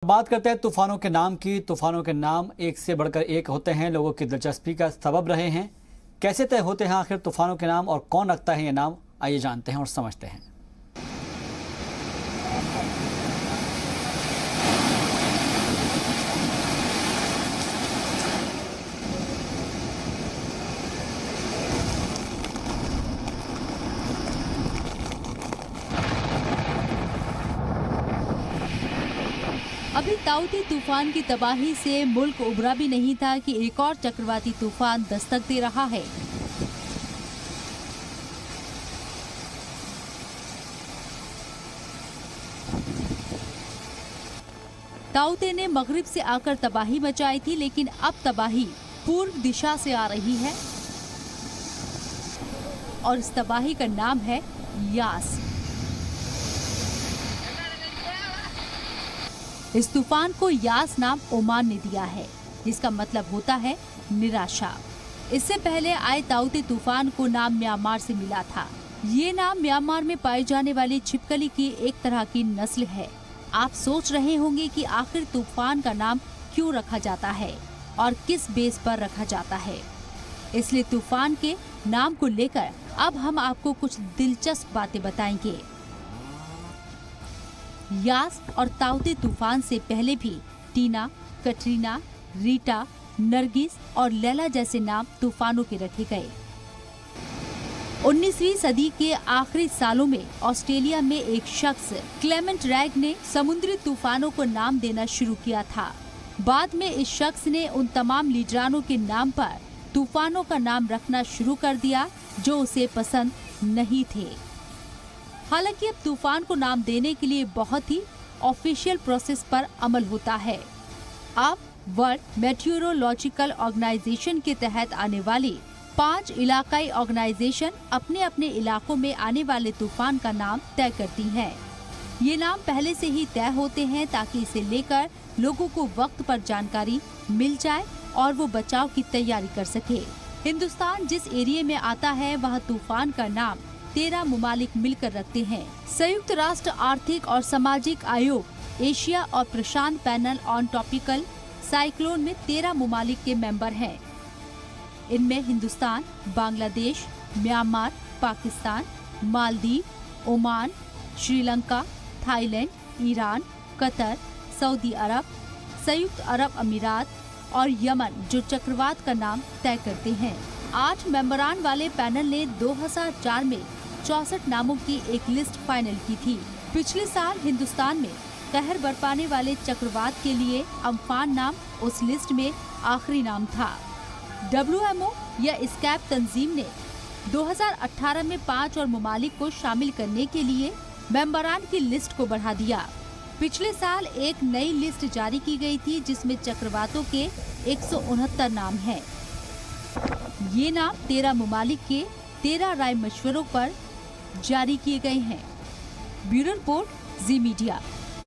बात करते हैं तूफानों के नाम की। तूफानों के नाम एक से बढ़कर एक होते हैं, लोगों की दिलचस्पी का सबब रहे हैं। कैसे तय होते हैं आखिर तूफानों के नाम और कौन रखता है ये नाम, आइए जानते हैं और समझते हैं। अभी ताउते तूफान की तबाही से मुल्क उबरा भी नहीं था कि एक और चक्रवाती तूफान दस्तक दे रहा है। ताउते ने मगरिब से आकर तबाही मचाई थी, लेकिन अब तबाही पूर्व दिशा से आ रही है और इस तबाही का नाम है यास। इस तूफान को यास नाम ओमान ने दिया है, जिसका मतलब होता है निराशा। इससे पहले आए ताउते तूफान को नाम म्यांमार से मिला था। ये नाम म्यांमार में पाई जाने वाली छिपकली की एक तरह की नस्ल है। आप सोच रहे होंगे कि आखिर तूफान का नाम क्यों रखा जाता है और किस बेस पर रखा जाता है। इसलिए तूफान के नाम को लेकर अब हम आपको कुछ दिलचस्प बातें बताएंगे। यास और ताउते तूफान से पहले भी टीना, कटरीना, रीटा, नरगिस और लैला जैसे नाम तूफानों के रखे गए। 19वीं सदी के आखिरी सालों में ऑस्ट्रेलिया में एक शख्स क्लेमेंट रैग ने समुद्री तूफानों को नाम देना शुरू किया था। बाद में इस शख्स ने उन तमाम लीडरानों के नाम पर तूफानों का नाम रखना शुरू कर दिया जो उसे पसंद नहीं थे। हालांकि अब तूफान को नाम देने के लिए बहुत ही ऑफिशियल प्रोसेस पर अमल होता है। अब वर्ल्ड मेट्रोलॉजिकल ऑर्गेनाइजेशन के तहत आने वाली 5 इलाकाई ऑर्गेनाइजेशन अपने अपने इलाकों में आने वाले तूफान का नाम तय करती हैं। ये नाम पहले से ही तय होते हैं ताकि इसे लेकर लोगों को वक्त पर जानकारी मिल जाए और वो बचाव की तैयारी कर सके। हिंदुस्तान जिस एरिया में आता है वहाँ तूफान का नाम 13 मुमालिक मिलकर रखते हैं। संयुक्त राष्ट्र आर्थिक और सामाजिक आयोग एशिया और प्रशांत पैनल ऑन टॉपिकल साइक्लोन में 13 मुमालिक के मेंबर हैं। इनमें Hindustan, Bangladesh, Myanmar, Pakistan, Maldives, Oman, Sri Lanka, Thailand, Iran, Qatar, Saudi Arab, संयुक्त अरब अमीरात और यमन जो चक्रवात का नाम तय करते हैं। 8 मेंबरान वाले पैनल ने 2004 में 64 नामों की एक लिस्ट फाइनल की थी। पिछले साल हिंदुस्तान में कहर बरपाने वाले चक्रवात के लिए अम्फान नाम उस लिस्ट में आखिरी नाम था। WMO या इस्कैप तंजीम ने 2018 में 5 और मुमालिक को शामिल करने के लिए मेंबरान की लिस्ट को बढ़ा दिया। पिछले साल एक नई लिस्ट जारी की गई थी जिसमें चक्रवातों के 169 नाम हैं। ये नाम 13 मुमालिक के 13 राय मशवरों पर जारी किए गए हैं। ब्यूरो रिपोर्ट, जी मीडिया।